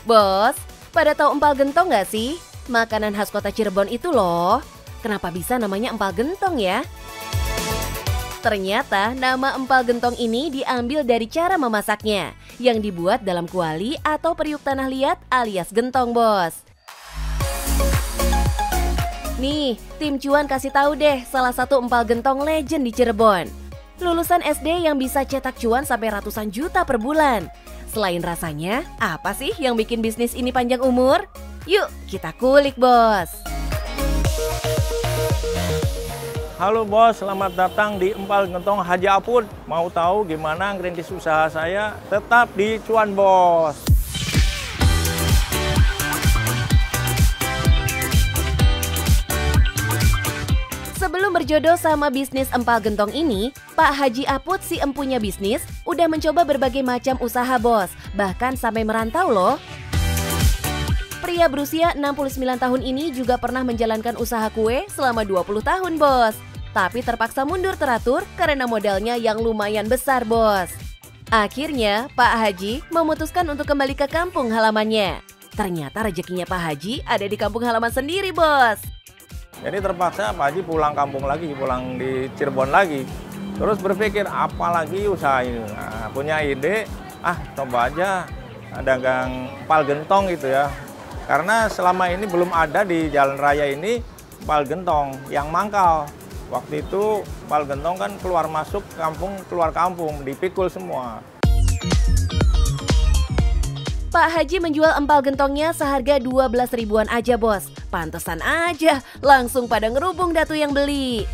Bos, pada tahu empal gentong nggak sih? Makanan khas kota Cirebon itu loh. Kenapa bisa namanya empal gentong ya? Ternyata nama empal gentong ini diambil dari cara memasaknya, yang dibuat dalam kuali atau periuk tanah liat alias gentong, bos. Nih, tim cuan kasih tahu deh salah satu empal gentong legend di Cirebon. Lulusan SD yang bisa cetak cuan sampai ratusan juta per bulan. Selain rasanya, apa sih yang bikin bisnis ini panjang umur? Yuk, kita kulik, bos. Halo bos, selamat datang di Empal Gentong Haji Apud. Mau tahu gimana ngerintis usaha saya? Tetap di Cuan, bos. Sebelum berjodoh sama bisnis empal gentong ini, Pak Haji Apud si empunya bisnis udah mencoba berbagai macam usaha, bos. Bahkan sampai merantau loh. Pria berusia 69 tahun ini juga pernah menjalankan usaha kue selama 20 tahun, bos. Tapi terpaksa mundur teratur karena modalnya yang lumayan besar, bos. Akhirnya, Pak Haji memutuskan untuk kembali ke kampung halamannya. Ternyata rezekinya Pak Haji ada di kampung halaman sendiri, bos. Jadi terpaksa Pak Haji pulang kampung lagi, pulang di Cirebon lagi. Terus berpikir, apalagi usaha ini. Nah, punya ide, coba aja dagang empal gentong gitu ya. Karena selama ini belum ada di jalan raya ini empal gentong yang mangkal. Waktu itu empal gentong kan keluar masuk kampung, keluar kampung, dipikul semua. Pak Haji menjual empal gentongnya seharga 12 ribuan aja, bos. Pantesan aja, langsung pada ngerubung datu yang beli.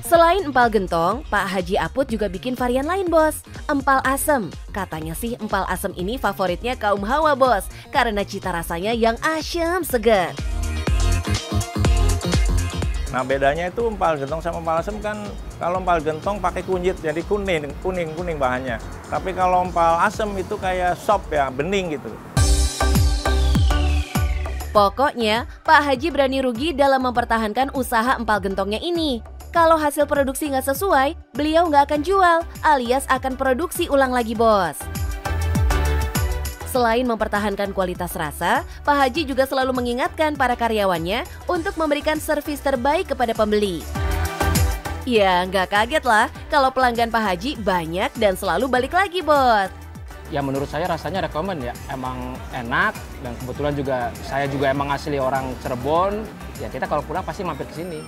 Selain empal gentong, Pak Haji Apud juga bikin varian lain, bos. Empal asem. Katanya sih empal asem ini favoritnya kaum hawa, bos. Karena cita rasanya yang asam segar. Nah bedanya itu empal gentong sama empal asem kan, kalau empal gentong pakai kunyit jadi kuning bahannya. Tapi kalau empal asem itu kayak sop ya, bening gitu. Pokoknya Pak Haji berani rugi dalam mempertahankan usaha empal gentongnya ini. Kalau hasil produksi nggak sesuai, beliau nggak akan jual alias akan produksi ulang lagi, bos. Selain mempertahankan kualitas rasa, Pak Haji juga selalu mengingatkan para karyawannya untuk memberikan servis terbaik kepada pembeli. Ya, nggak kaget lah kalau pelanggan Pak Haji banyak dan selalu balik lagi, bos. Ya menurut saya rasanya rekomen ya, emang enak dan kebetulan juga saya juga emang asli orang Cirebon. Ya kita kalau pulang pasti mampir ke sini.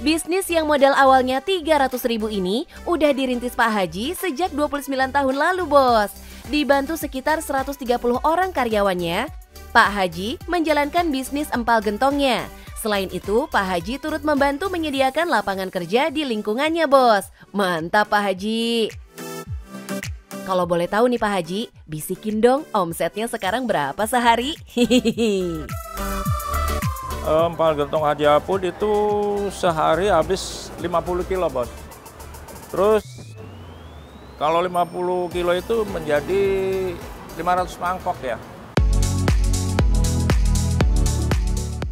Bisnis yang modal awalnya 300 ribu ini udah dirintis Pak Haji sejak 29 tahun lalu, bos. Dibantu sekitar 130 orang karyawannya, Pak Haji menjalankan bisnis empal gentongnya. Selain itu, Pak Haji turut membantu menyediakan lapangan kerja di lingkungannya, bos. Mantap, Pak Haji. Kalau boleh tahu nih Pak Haji, bisikin dong omsetnya sekarang berapa sehari? Hihihi. Empal gentong Haji Apud itu sehari habis 50 kilo, bos. Terus kalau 50 kilo itu menjadi 500 mangkok ya.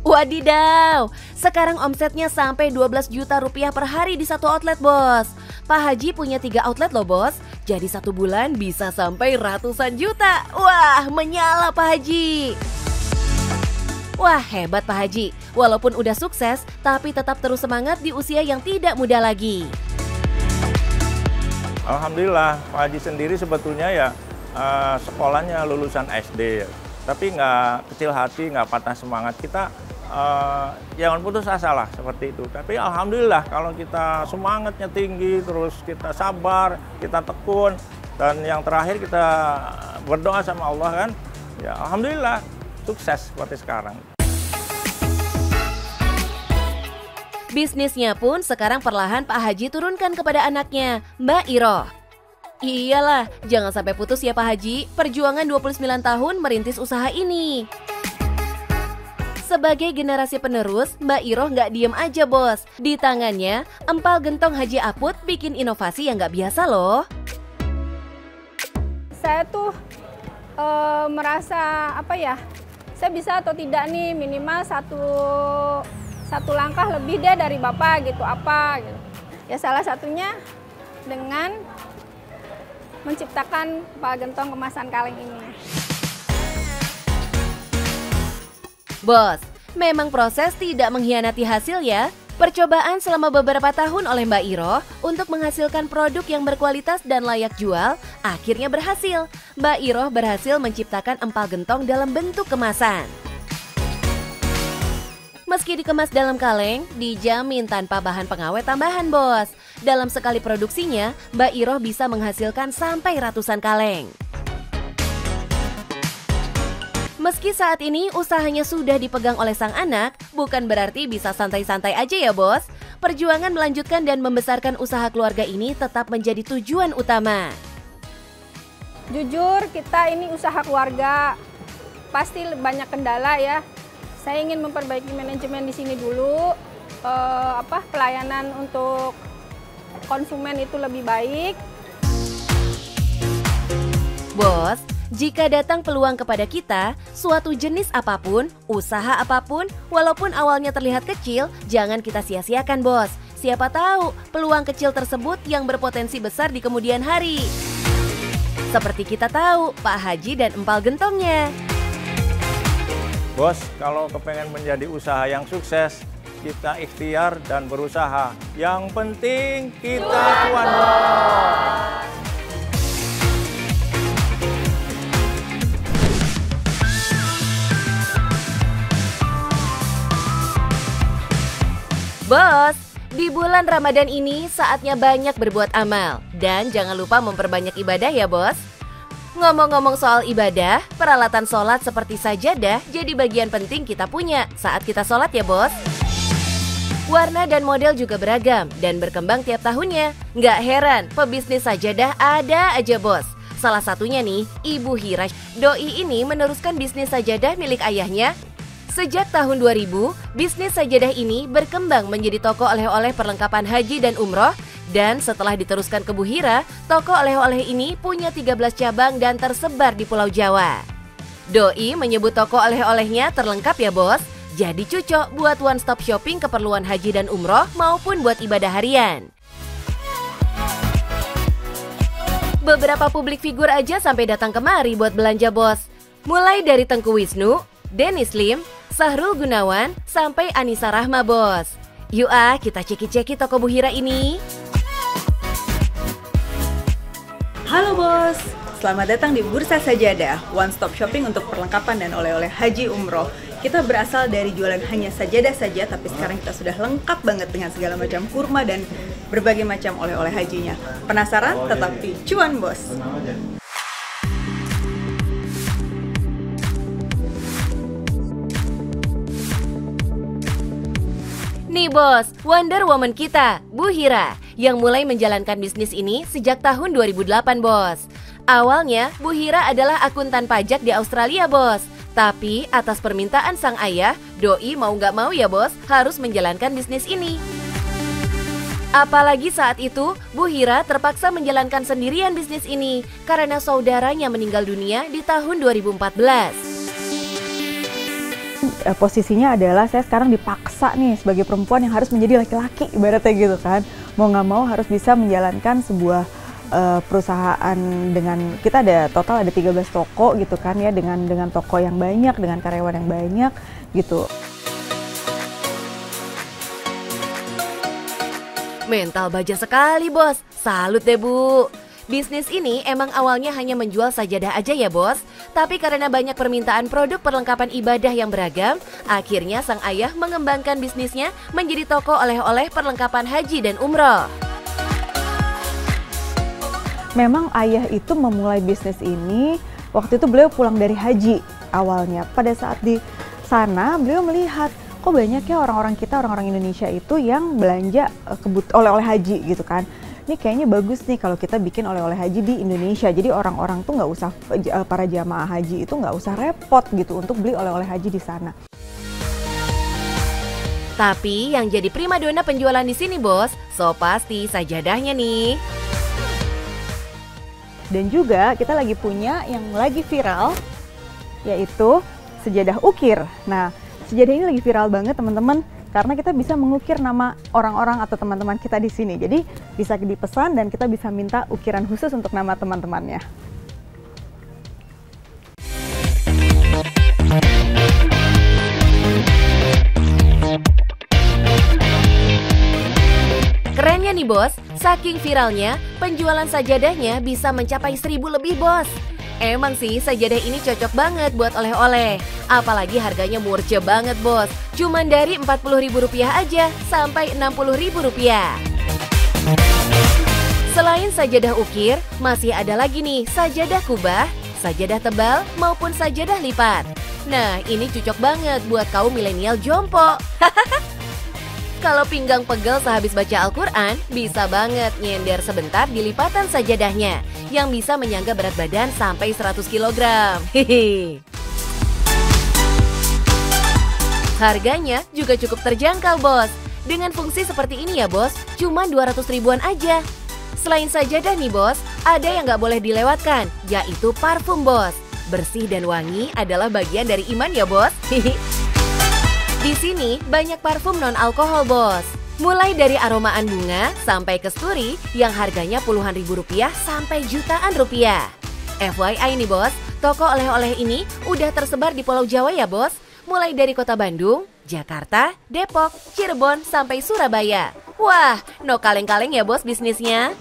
Wadidaw, sekarang omsetnya sampai 12 juta rupiah per hari di satu outlet, bos. Pak Haji punya 3 outlet loh, bos. Jadi satu bulan bisa sampai ratusan juta. Wah, menyala Pak Haji. Wah, hebat Pak Haji. Walaupun udah sukses, tapi tetap terus semangat di usia yang tidak muda lagi. Alhamdulillah, Pak Haji sendiri sebetulnya ya sekolahnya lulusan SD. Tapi nggak kecil hati, nggak patah semangat. Kita jangan putus asa lah seperti itu. Tapi alhamdulillah kalau kita semangatnya tinggi, terus kita sabar, kita tekun. Dan yang terakhir kita berdoa sama Allah kan. Ya alhamdulillah. Sukses seperti sekarang. Bisnisnya pun sekarang perlahan Pak Haji turunkan kepada anaknya, Mbak Iroh. Iyalah, jangan sampai putus ya Pak Haji, perjuangan 29 tahun merintis usaha ini. Sebagai generasi penerus, Mbak Iroh nggak diem aja, bos. Di tangannya, empal gentong Haji Apud bikin inovasi yang nggak biasa loh. Saya tuh merasa saya bisa atau tidak nih minimal satu langkah lebih deh dari Bapak gitu, gitu. Ya salah satunya dengan menciptakan Pak Gentong kemasan kaleng ini. Bos, memang proses tidak mengkhianati hasil ya. Percobaan selama beberapa tahun oleh Mbak Iroh untuk menghasilkan produk yang berkualitas dan layak jual akhirnya berhasil. Mbak Iroh berhasil menciptakan empal gentong dalam bentuk kemasan. Meski dikemas dalam kaleng, dijamin tanpa bahan pengawet tambahan, Bos. Dalam sekali produksinya, Mbak Iroh bisa menghasilkan sampai ratusan kaleng. Meski saat ini usahanya sudah dipegang oleh sang anak, bukan berarti bisa santai-santai aja ya, Bos. Perjuangan melanjutkan dan membesarkan usaha keluarga ini tetap menjadi tujuan utama. Jujur, kita ini usaha keluarga, pasti banyak kendala ya. Saya ingin memperbaiki manajemen di sini dulu, pelayanan untuk konsumen itu lebih baik. Bos, jika datang peluang kepada kita, suatu jenis apapun, usaha apapun, walaupun awalnya terlihat kecil, jangan kita sia-siakan, Bos. Siapa tahu peluang kecil tersebut yang berpotensi besar di kemudian hari. Seperti kita tahu, Pak Haji dan empal gentongnya. Bos, kalau kepengen menjadi usaha yang sukses, kita ikhtiar dan berusaha. Yang penting kita cuan, Bos. Bos, di bulan Ramadan ini saatnya banyak berbuat amal. Dan jangan lupa memperbanyak ibadah ya, Bos. Ngomong-ngomong soal ibadah, peralatan sholat seperti sajadah jadi bagian penting kita punya saat kita sholat ya, Bos. Warna dan model juga beragam dan berkembang tiap tahunnya. Nggak heran, pebisnis sajadah ada aja, Bos. Salah satunya nih, Ibu Hira. Doi ini meneruskan bisnis sajadah milik ayahnya. Sejak tahun 2000, bisnis sajadah ini berkembang menjadi toko oleh-oleh perlengkapan haji dan umroh. Dan setelah diteruskan ke Bu Hira, toko oleh-oleh ini punya 13 cabang dan tersebar di Pulau Jawa. Doi menyebut toko oleh-olehnya terlengkap ya, Bos. Jadi cocok buat one stop shopping keperluan haji dan umroh maupun buat ibadah harian. Beberapa publik figur aja sampai datang kemari buat belanja, Bos. Mulai dari Tengku Wisnu, Dennis Lim, Sahrul Gunawan, sampai Anissa Rahma, Bos. Yuk kita ceki-ceki toko Bu Hira ini. Halo Bos, selamat datang di Bursa Sajadah, one stop shopping untuk perlengkapan dan oleh-oleh haji umroh. Kita berasal dari jualan hanya sajadah saja, tapi sekarang kita sudah lengkap banget dengan segala macam kurma dan berbagai macam oleh-oleh hajinya. Penasaran? Tetapi cuan, Bos! Nih bos, Wonder Woman kita, Bu Hira, yang mulai menjalankan bisnis ini sejak tahun 2008 bos. Awalnya, Bu Hira adalah akuntan pajak di Australia bos. Tapi atas permintaan sang ayah, Doi mau nggak mau ya bos, harus menjalankan bisnis ini. Apalagi saat itu, Bu Hira terpaksa menjalankan sendirian bisnis ini karena saudaranya meninggal dunia di tahun 2014. Posisinya adalah saya sekarang dipaksa nih sebagai perempuan yang harus menjadi laki-laki ibaratnya gitu kan. Mau nggak mau harus bisa menjalankan sebuah perusahaan dengan, kita ada total ada 13 toko gitu kan ya, dengan toko yang banyak, dengan karyawan yang banyak gitu. Mental baja sekali bos, salut deh Bu. Bisnis ini emang awalnya hanya menjual sajadah aja ya bos. Tapi karena banyak permintaan produk perlengkapan ibadah yang beragam, akhirnya sang ayah mengembangkan bisnisnya menjadi toko oleh-oleh perlengkapan haji dan umroh. Memang ayah itu memulai bisnis ini, waktu itu beliau pulang dari haji awalnya. Pada saat di sana beliau melihat, kok banyak ya orang-orang kita, orang-orang Indonesia itu yang belanja oleh-oleh haji gitu kan. Ini kayaknya bagus nih kalau kita bikin oleh-oleh haji di Indonesia. Jadi orang-orang tuh nggak usah, para jamaah haji itu nggak usah repot gitu untuk beli oleh-oleh haji di sana. Tapi yang jadi primadona penjualan di sini bos, so pasti sajadahnya nih. Dan juga kita lagi punya yang lagi viral, yaitu sejadah ukir. Nah, sejadah ini lagi viral banget teman-teman, karena kita bisa mengukir nama orang-orang atau teman-teman kita di sini. Jadi Bisa dipesan dan kita bisa minta ukiran khusus untuk nama teman-temannya. Kerennya nih bos, saking viralnya, penjualan sajadahnya bisa mencapai 1.000 lebih bos. Emang sih sajadah ini cocok banget buat oleh-oleh. Apalagi harganya murce banget bos, cuman dari Rp40.000 aja sampai Rp60.000. Selain sajadah ukir, masih ada lagi nih sajadah kubah, sajadah tebal maupun sajadah lipat. Nah ini cocok banget buat kaum milenial jompo. Kalau pinggang pegel sehabis baca Al-Quran, bisa banget nyender sebentar di lipatan sajadahnya yang bisa menyangga berat badan sampai 100 kg. Hehe. Harganya juga cukup terjangkau bos. Dengan fungsi seperti ini ya bos, cuma 200 ribuan aja. Selain sajadah nih bos, ada yang nggak boleh dilewatkan, yaitu parfum bos. Bersih dan wangi adalah bagian dari iman ya bos. Di sini banyak parfum non-alkohol bos. Mulai dari aromaan bunga sampai kesturi yang harganya puluhan ribu rupiah sampai jutaan rupiah. FYI nih bos, toko oleh-oleh ini udah tersebar di Pulau Jawa ya bos. Mulai dari kota Bandung, Jakarta, Depok, Cirebon sampai Surabaya. Wah, no kaleng-kaleng ya bos bisnisnya.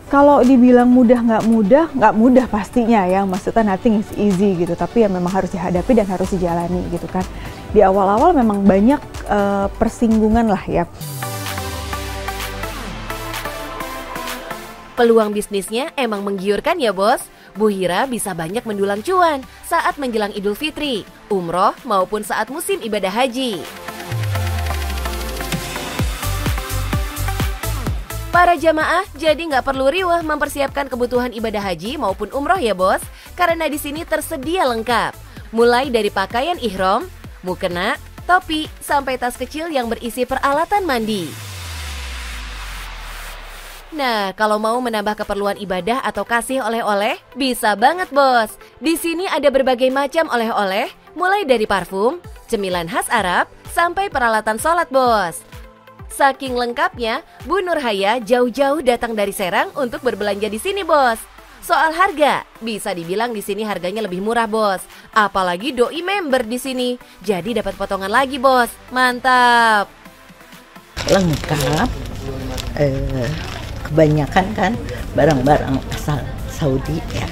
Kalau dibilang mudah nggak mudah pastinya ya. Maksudnya nothing is easy gitu. Tapi ya memang harus dihadapi dan harus dijalani gitu kan. Di awal-awal memang banyak persinggungan lah ya. Peluang bisnisnya emang menggiurkan ya bos. Bu Hira bisa banyak mendulang cuan saat menjelang Idul Fitri, umroh maupun saat musim ibadah haji. Para jamaah jadi nggak perlu riwah mempersiapkan kebutuhan ibadah haji maupun umroh ya bos, karena di sini tersedia lengkap. Mulai dari pakaian ihram, mukena, topi, sampai tas kecil yang berisi peralatan mandi. Nah, kalau mau menambah keperluan ibadah atau kasih oleh-oleh, bisa banget bos. Di sini ada berbagai macam oleh-oleh, mulai dari parfum, cemilan khas Arab, sampai peralatan sholat bos. Saking lengkapnya, Bu Nurhaya jauh-jauh datang dari Serang untuk berbelanja di sini, bos. Soal harga, bisa dibilang di sini harganya lebih murah, bos. Apalagi doi member di sini, jadi dapat potongan lagi, bos. Mantap. Lengkap. Kebanyakan kan barang-barang asal Saudi ya.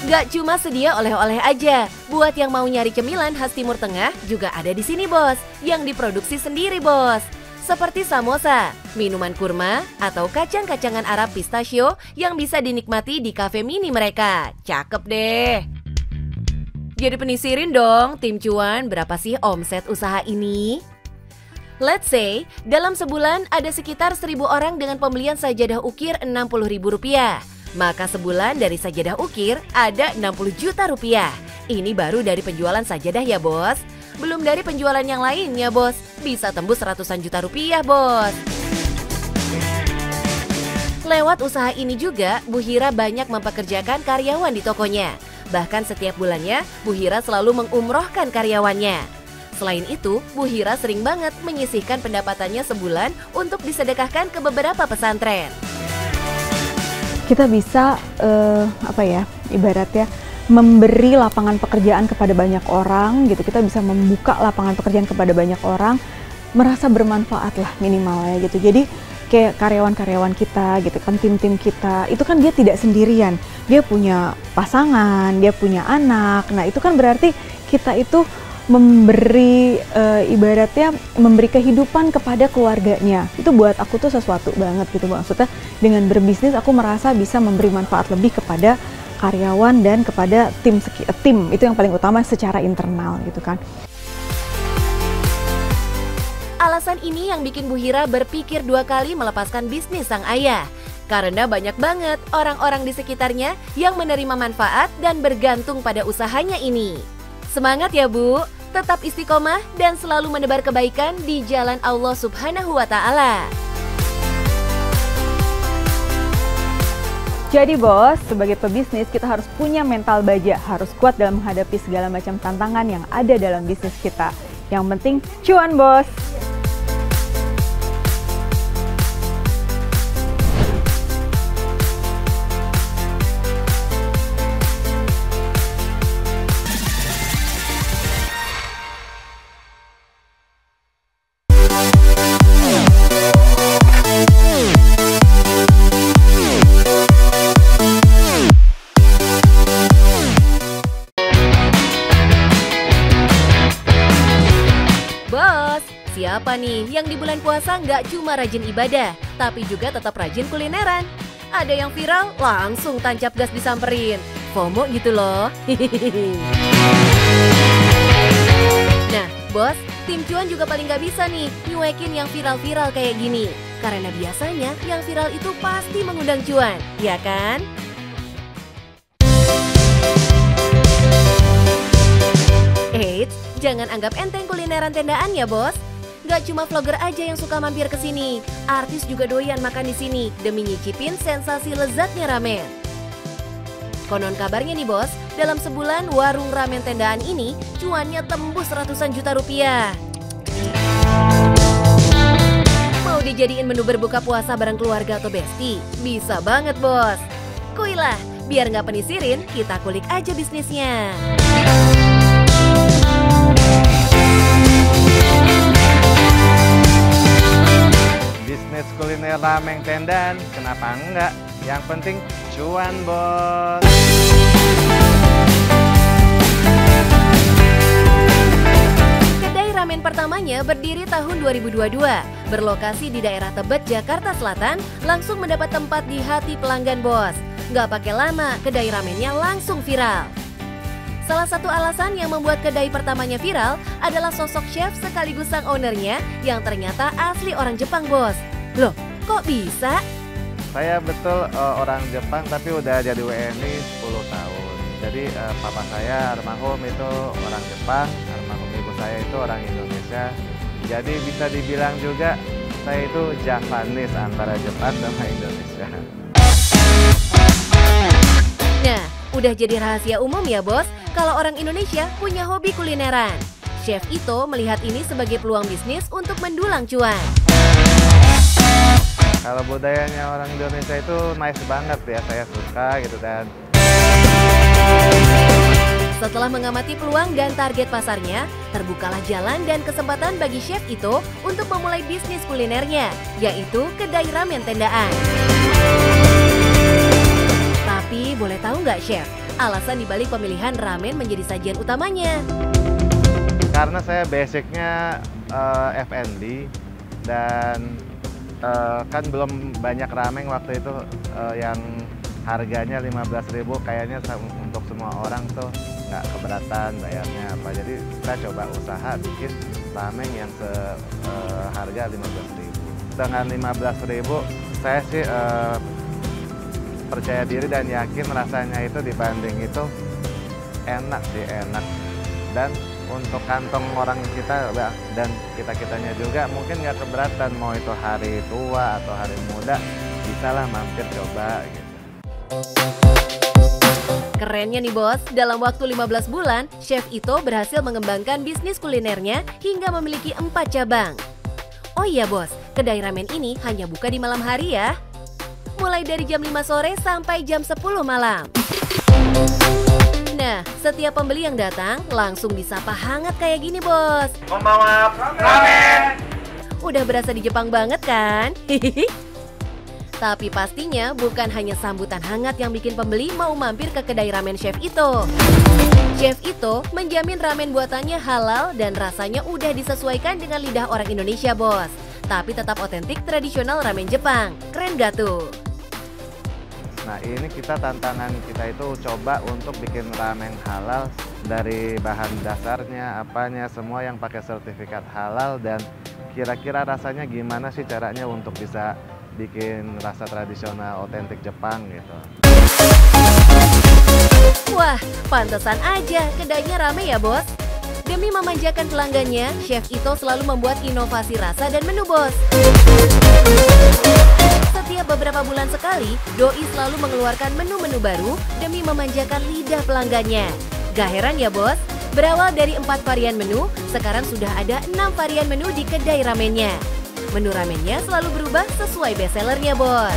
Gak cuma sedia oleh-oleh aja, buat yang mau nyari cemilan khas Timur Tengah juga ada di sini bos, yang diproduksi sendiri bos. Seperti samosa, minuman kurma, atau kacang-kacangan Arab pistachio yang bisa dinikmati di kafe mini mereka. Cakep deh. Jadi penisirin dong, tim cuan, berapa sih omset usaha ini? Let's say, dalam sebulan ada sekitar 1.000 orang dengan pembelian sajadah ukir Rp60.000. Maka sebulan dari sajadah ukir ada 60 juta rupiah. Ini baru dari penjualan sajadah ya bos. Belum dari penjualan yang lainnya bos. Bisa tembus ratusan juta rupiah bos. Lewat usaha ini juga, Bu Hira banyak mempekerjakan karyawan di tokonya. Bahkan setiap bulannya, Bu Hira selalu mengumrohkan karyawannya. Selain itu, Bu Hira sering banget menyisihkan pendapatannya sebulan untuk disedekahkan ke beberapa pesantren. Kita bisa ibaratnya memberi lapangan pekerjaan kepada banyak orang gitu. Kita bisa membuka lapangan pekerjaan kepada banyak orang, merasa bermanfaat lah minimalnya gitu. Jadi kayak karyawan-karyawan kita gitu kan, tim-tim kita itu kan dia tidak sendirian, dia punya pasangan, dia punya anak. Nah itu kan berarti kita itu memberi ibaratnya memberi kehidupan kepada keluarganya. Itu buat aku tuh sesuatu banget gitu. Maksudnya dengan berbisnis aku merasa bisa memberi manfaat lebih kepada karyawan dan kepada tim itu yang paling utama secara internal gitu kan. Alasan ini yang bikin Bu Hira berpikir 2 kali melepaskan bisnis sang ayah. Karena banyak banget orang-orang di sekitarnya yang menerima manfaat dan bergantung pada usahanya ini. Semangat ya Bu, tetap istiqomah dan selalu menebar kebaikan di jalan Allah Subhanahu wa Ta'ala. Jadi bos, sebagai pebisnis kita harus punya mental baja, harus kuat dalam menghadapi segala macam tantangan yang ada dalam bisnis kita. Yang penting cuan bos! Siapa nih yang di bulan puasa nggak cuma rajin ibadah, tapi juga tetap rajin kulineran? Ada yang viral, langsung tancap gas disamperin. FOMO gitu loh. Nah, bos, tim cuan juga paling nggak bisa nih nyuekin yang viral-viral kayak gini. Karena biasanya yang viral itu pasti mengundang cuan, ya kan? Eits, jangan anggap enteng kulineran tendaan ya bos. Gak cuma vlogger aja yang suka mampir ke sini, artis juga doyan makan di sini demi nyicipin sensasi lezatnya ramen. Konon kabarnya nih bos, dalam sebulan warung ramen tendaan ini cuannya tembus ratusan juta rupiah. Mau dijadiin menu berbuka puasa bareng keluarga atau besti? Bisa banget bos. Kuilah, biar nggak penisirin, kita kulik aja bisnisnya. Bisnis kuliner ramen tendaan, kenapa enggak? Yang penting cuan bos. Kedai ramen pertamanya berdiri tahun 2022, berlokasi di daerah Tebet, Jakarta Selatan, langsung mendapat tempat di hati pelanggan bos. Nggak pakai lama, kedai ramennya langsung viral. Salah satu alasan yang membuat kedai pertamanya viral adalah sosok chef sekaligus sang ownernya yang ternyata asli orang Jepang bos. Loh, kok bisa? Saya betul orang Jepang tapi udah jadi WNI 10 tahun. Jadi papa saya almarhum itu orang Jepang, almarhum ibu saya itu orang Indonesia. Jadi bisa dibilang juga saya itu Javanese antara Jepang sama Indonesia. Nah, udah jadi rahasia umum ya bos, kalau orang Indonesia punya hobi kulineran. Chef Ito melihat ini sebagai peluang bisnis untuk mendulang cuan. Kalau budayanya orang Indonesia itu nice banget ya, saya suka gitu dan. Setelah mengamati peluang dan target pasarnya, terbukalah jalan dan kesempatan bagi Chef Ito untuk memulai bisnis kulinernya, yaitu kedai ramen tendaan. Tapi boleh tahu nggak Chef, alasan dibalik pemilihan ramen menjadi sajian utamanya? Karena saya basicnya F&B dan kan belum banyak ramen waktu itu yang harganya 15.000 kayaknya untuk semua orang tuh nggak keberatan bayarnya apa. Jadi kita coba usaha bikin ramen yang seharga 15.000. Dengan 15.000 saya sih percaya diri dan yakin rasanya itu dibanding itu enak sih, enak. Dan untuk kantong orang kita dan kita-kitanya juga mungkin nggak keberatan, mau itu hari tua atau hari muda, bisalah mampir coba gitu. Kerennya nih bos, dalam waktu 15 bulan, Chef Ito berhasil mengembangkan bisnis kulinernya hingga memiliki 4 cabang. Oh iya bos, kedai ramen ini hanya buka di malam hari ya. Mulai dari jam 5 sore sampai jam 10 malam. Nah, setiap pembeli yang datang langsung disapa hangat kayak gini bos. Konbanwa ramen. Udah berasa di Jepang banget kan? Tapi pastinya bukan hanya sambutan hangat yang bikin pembeli mau mampir ke kedai ramen Chef Ito. Chef Ito menjamin ramen buatannya halal dan rasanya udah disesuaikan dengan lidah orang Indonesia bos. Tapi tetap otentik tradisional ramen Jepang. Keren gak tuh? Nah ini tantangan kita itu coba untuk bikin ramen halal dari bahan dasarnya, apanya, semua yang pakai sertifikat halal dan kira-kira rasanya gimana sih caranya untuk bisa bikin rasa tradisional otentik Jepang gitu. Wah, pantesan aja kedainya rame ya bos. Demi memanjakan pelanggannya, Chef Ito selalu membuat inovasi rasa dan menu bos. Setiap beberapa bulan sekali kali, Doi selalu mengeluarkan menu-menu baru demi memanjakan lidah pelanggannya. Gak heran ya bos, berawal dari 4 varian menu, sekarang sudah ada 6 varian menu di kedai ramennya. Menu ramennya selalu berubah sesuai bestsellernya bos.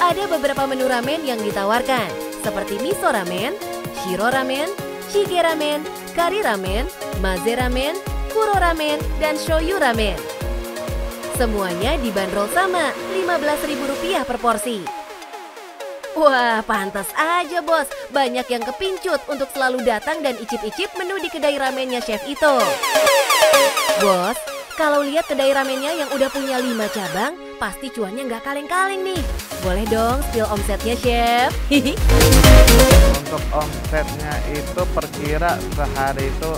Ada beberapa menu ramen yang ditawarkan, seperti miso ramen, shiro ramen, shige ramen, kari ramen, maze ramen, kuro ramen, dan shoyu ramen. Semuanya dibanderol sama, Rp15.000 per porsi. Wah, pantas aja bos, banyak yang kepincut untuk selalu datang dan icip-icip menu di kedai ramennya Chef Ito. Bos, kalau lihat kedai ramennya yang udah punya 5 cabang, pasti cuannya nggak kaleng-kaleng nih. Boleh dong spill omsetnya Chef? Untuk omsetnya itu perkira sehari itu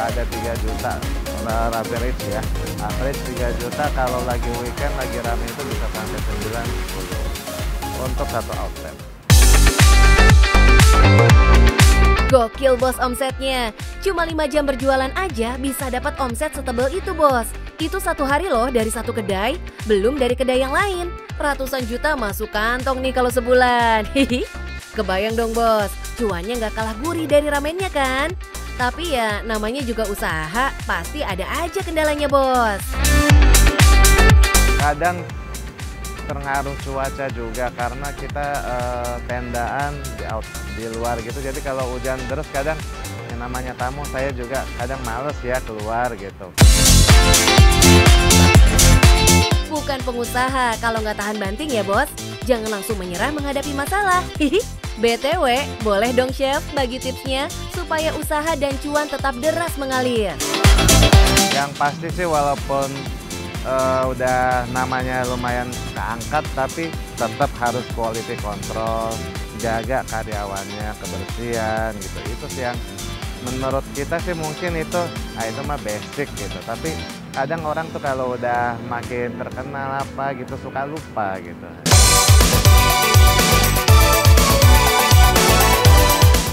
ada 3 juta average ya. Average 3 juta, kalau lagi weekend lagi rame itu bisa sampai 90 untuk satu outlet. Gokil bos omsetnya. Cuma 5 jam berjualan aja bisa dapat omset setebel itu bos. Itu satu hari loh dari satu kedai, belum dari kedai yang lain. Ratusan juta masuk kantong nih kalau sebulan. Hihi. Kebayang dong bos, cuannya nggak kalah gurih dari ramennya kan? Tapi ya namanya juga usaha, pasti ada aja kendalanya bos. Kadang terpengaruh cuaca juga karena kita tendaan di luar gitu. Jadi kalau hujan deras kadang yang namanya tamu saya juga kadang males ya keluar gitu. Bukan pengusaha kalau nggak tahan banting ya bos. Jangan langsung menyerah menghadapi masalah. BTW, boleh dong Chef bagi tipsnya supaya usaha dan cuan tetap deras mengalir. Yang pasti sih walaupun udah namanya lumayan keangkat, tapi tetap harus quality control, jaga karyawannya, kebersihan gitu. Itu sih yang menurut kita sih mungkin itu mah basic gitu. Tapi kadang orang tuh kalau udah makin terkenal apa gitu suka lupa gitu.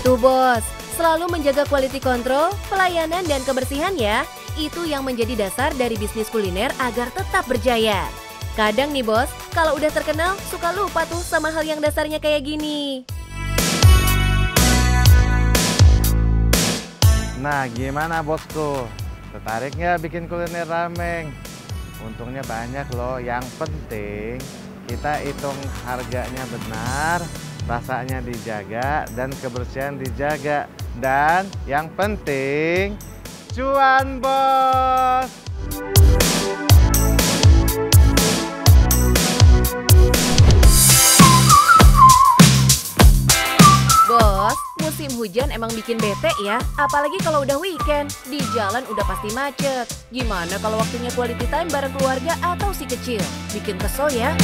Tuh bos, selalu menjaga quality control, pelayanan dan kebersihan ya. Itu yang menjadi dasar dari bisnis kuliner agar tetap berjaya. Kadang nih bos, kalau udah terkenal suka lupa tuh sama hal yang dasarnya kayak gini. Nah gimana bosku, tertarik nggak bikin kuliner ramen? Untungnya banyak loh, yang penting kita hitung harganya benar, rasanya dijaga, dan kebersihan dijaga. Dan yang penting cuan bos! Bos, musim hujan emang bikin bete ya. Apalagi kalau udah weekend, di jalan udah pasti macet. Gimana kalau waktunya quality time bareng keluarga atau si kecil? Bikin kesel ya.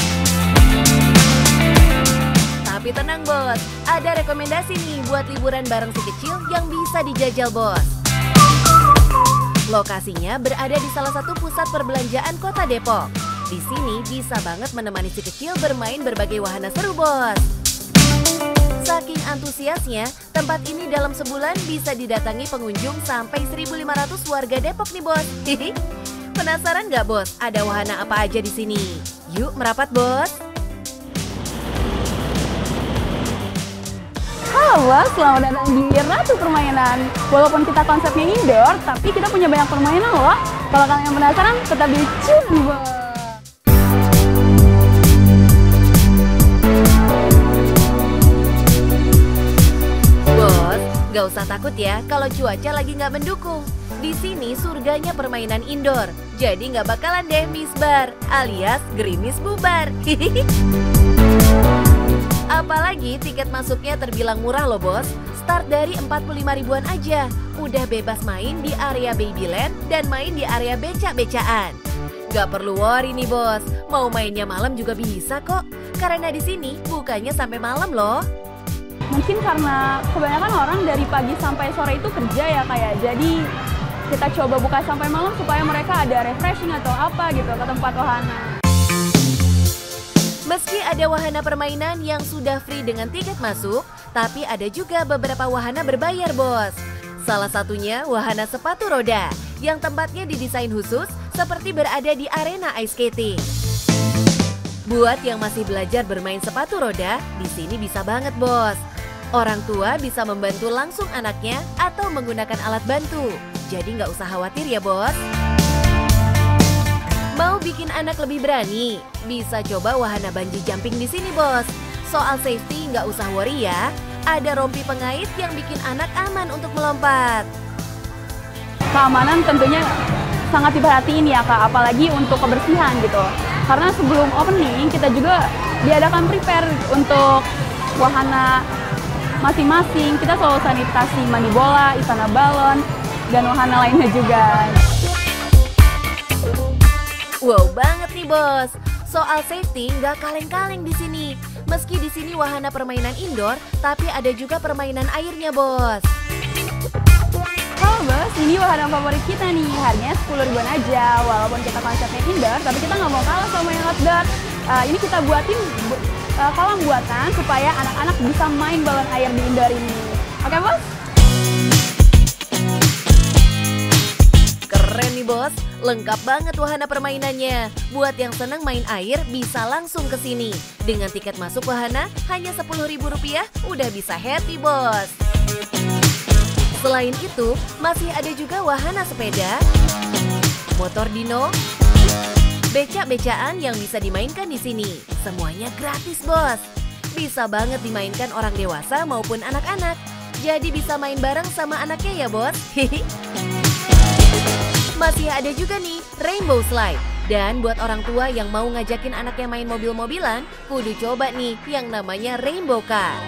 Tapi tenang bos, ada rekomendasi nih buat liburan bareng si kecil yang bisa dijajal bos. Lokasinya berada di salah satu pusat perbelanjaan Kota Depok. Di sini bisa banget menemani si kecil bermain berbagai wahana seru, bos. Saking antusiasnya, tempat ini dalam sebulan bisa didatangi pengunjung sampai 1.500 warga Depok nih, bos. Penasaran nggak, bos? Ada wahana apa aja di sini? Yuk merapat, bos. Halo, selamat datang di Ratu Permainan. Walaupun kita konsepnya indoor, tapi kita punya banyak permainan loh. Kalau kalian penasaran, tetap di tune, bos. Bos, gak usah takut ya kalau cuaca lagi nggak mendukung. Di sini surganya permainan indoor, jadi nggak bakalan deh misbar, alias gerimis bubar. Apalagi tiket masuknya terbilang murah loh bos, start dari 45 ribuan aja. Udah bebas main di area Babyland dan main di area becak-becaan. Gak perlu worry nih bos, mau mainnya malam juga bisa kok. Karena di sini bukanya sampai malam loh. Mungkin karena kebanyakan orang dari pagi sampai sore itu kerja ya kayak, jadi kita coba buka sampai malam supaya mereka ada refreshing atau apa gitu ke tempat wahana. Meski ada wahana permainan yang sudah free dengan tiket masuk, tapi ada juga beberapa wahana berbayar, bos. Salah satunya wahana sepatu roda, yang tempatnya didesain khusus seperti berada di arena ice skating. Buat yang masih belajar bermain sepatu roda, di sini bisa banget bos. Orang tua bisa membantu langsung anaknya atau menggunakan alat bantu. Jadi nggak usah khawatir ya bos. Mau bikin anak lebih berani? Bisa coba wahana bungee jumping di sini bos. Soal safety nggak usah worry ya. Ada rompi pengait yang bikin anak aman untuk melompat. Keamanan tentunya sangat diperhatiin ya Kak, apalagi untuk kebersihan gitu. Karena sebelum opening kita juga diadakan prepare untuk wahana masing-masing. Kita selalu sanitasi mandi bola, istana balon, dan wahana lainnya juga. Wow banget nih bos. Soal safety nggak kaleng-kaleng di sini. Meski di sini wahana permainan indoor, tapi ada juga permainan airnya bos. Halo bos, ini wahana favorit kita nih. Harganya 10 ribuan aja. Walaupun kita konsepnya indoor, tapi kita nggak mau kalah sama yang outdoor. Ini kita buatin kolam buatan supaya anak-anak bisa main balon air di indoor ini. Oke bos? Keren nih bos, lengkap banget wahana permainannya. Buat yang senang main air bisa langsung ke sini. Dengan tiket masuk wahana hanya Rp10.000 udah bisa happy bos. Selain itu, masih ada juga wahana sepeda, motor dino, becak-becaan yang bisa dimainkan di sini. Semuanya gratis bos. Bisa banget dimainkan orang dewasa maupun anak-anak. Jadi bisa main bareng sama anaknya ya bos. Masih ada juga nih Rainbow Slide. Dan buat orang tua yang mau ngajakin anaknya main mobil-mobilan, kudu coba nih yang namanya Rainbow Car.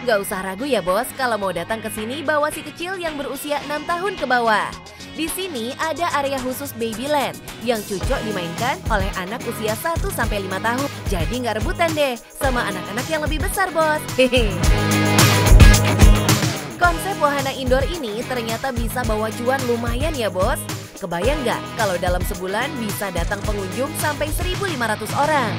Gak usah ragu ya bos, kalau mau datang ke sini bawa si kecil yang berusia 6 tahun ke bawah. Di sini ada area khusus Babyland yang cocok dimainkan oleh anak usia 1-5 tahun. Jadi nggak rebutan deh sama anak-anak yang lebih besar bos. Konsep wahana indoor ini ternyata bisa bawa cuan lumayan ya bos. Kebayang nggak kalau dalam sebulan bisa datang pengunjung sampai 1.500 orang?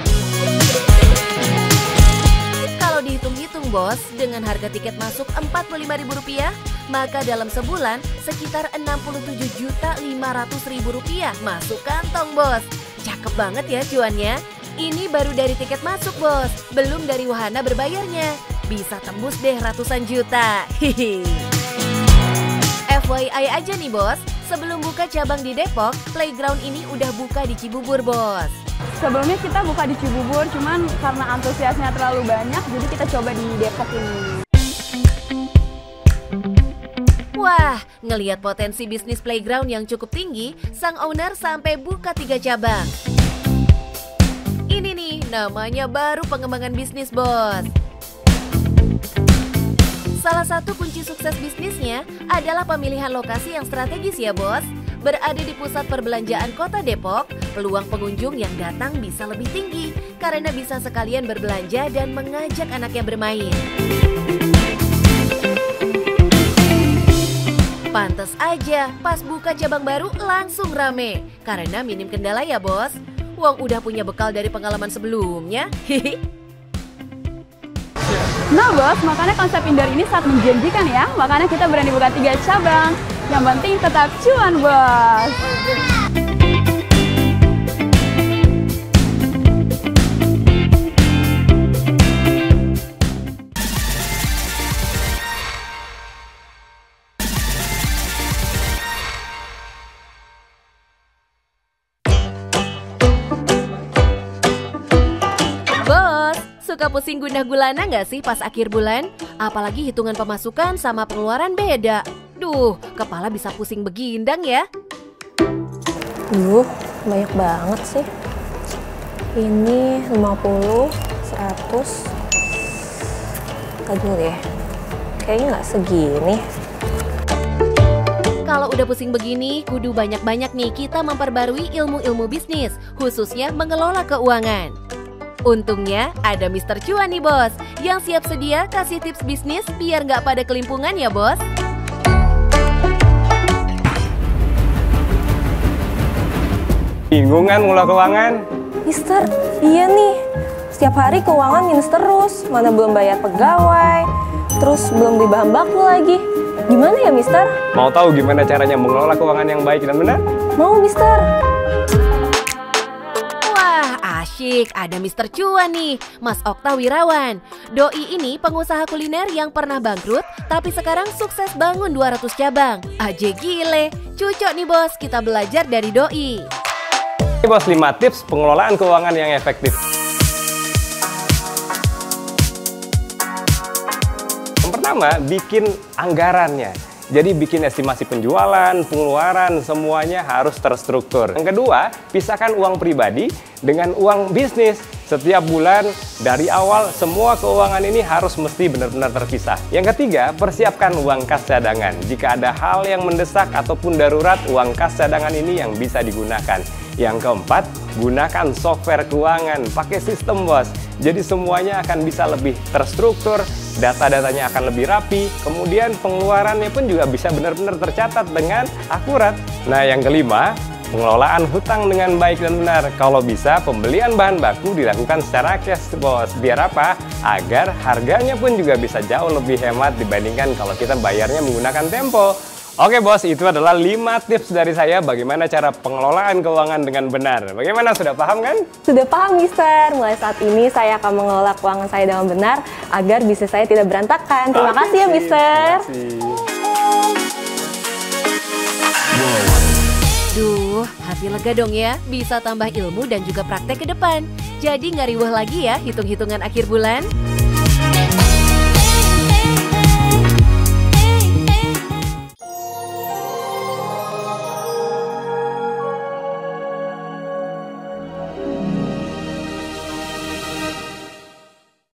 Kalau dihitung-hitung bos, dengan harga tiket masuk Rp45.000, maka dalam sebulan sekitar Rp67.500.000 masuk kantong bos. Cakep banget ya cuannya. Ini baru dari tiket masuk bos, belum dari wahana berbayarnya. Bisa tembus deh ratusan juta. FYI aja nih bos, sebelum buka cabang di Depok, playground ini udah buka di Cibubur bos. Sebelumnya kita buka di Cibubur, cuman karena antusiasnya terlalu banyak, jadi kita coba di Depok ini. Wah, ngelihat potensi bisnis playground yang cukup tinggi, sang owner sampai buka 3 cabang. Ini nih, namanya baru pengembangan bisnis bos. Salah satu kunci sukses bisnisnya adalah pemilihan lokasi yang strategis ya bos. Berada di pusat perbelanjaan kota Depok, peluang pengunjung yang datang bisa lebih tinggi karena bisa sekalian berbelanja dan mengajak anaknya bermain. Pantes aja, pas buka cabang baru langsung rame karena minim kendala ya bos. Wong udah punya bekal dari pengalaman sebelumnya. Nah bos, makanya konsep indoor ini sangat menjanjikan ya. Makanya kita berani buka 3 cabang. Yang penting tetap cuan bos. Suka pusing gundah gulana nggak sih pas akhir bulan? Apalagi hitungan pemasukan sama pengeluaran beda. Duh, kepala bisa pusing begindang ya. Banyak banget sih. Ini 50, 100. Tadi deh. Kayaknya nggak segini. Kalau udah pusing begini, kudu banyak-banyak nih kita memperbarui ilmu-ilmu bisnis, khususnya mengelola keuangan. Untungnya ada Mr. Cuan nih bos, yang siap sedia kasih tips bisnis biar nggak pada kelimpungan ya bos. Bingung kan ngelola keuangan? Mister, iya nih. Setiap hari keuangan minus terus, mana belum bayar pegawai, terus belum beli bahan baku lagi. Gimana ya Mister? Mau tahu gimana caranya mengelola keuangan yang baik dan benar? Mau Mister. Asyik, ada Mister Cuan nih, Mas Okta Wirawan. Doi ini pengusaha kuliner yang pernah bangkrut, tapi sekarang sukses bangun 200 cabang. Aje gile, cucok nih bos, kita belajar dari Doi. Ini bos, 5 tips pengelolaan keuangan yang efektif. Yang pertama, bikin anggarannya. Jadi bikin estimasi penjualan, pengeluaran, semuanya harus terstruktur. Yang kedua, pisahkan uang pribadi dengan uang bisnis. Setiap bulan, dari awal, semua keuangan ini harus mesti benar-benar terpisah. Yang ketiga, persiapkan uang kas cadangan. Jika ada hal yang mendesak ataupun darurat, uang kas cadangan ini yang bisa digunakan. Yang keempat, gunakan software keuangan, pakai sistem bos. Jadi semuanya akan bisa lebih terstruktur, data-datanya akan lebih rapi, kemudian pengeluarannya pun juga bisa benar-benar tercatat dengan akurat. Nah yang kelima, pengelolaan hutang dengan baik dan benar. Kalau bisa, pembelian bahan baku dilakukan secara cash bos. Biar apa? Agar harganya pun juga bisa jauh lebih hemat dibandingkan kalau kita bayarnya menggunakan Tempo. Oke bos, itu adalah 5 tips dari saya bagaimana cara pengelolaan keuangan dengan benar. Bagaimana, sudah paham kan? Sudah paham, Mister. Mulai saat ini saya akan mengelola keuangan saya dengan benar agar bisnis saya tidak berantakan. Terima kasih ya, Mister. Duh, hati lega dong ya, bisa tambah ilmu dan juga praktek ke depan. Jadi nggak riweh lagi ya hitung-hitungan akhir bulan.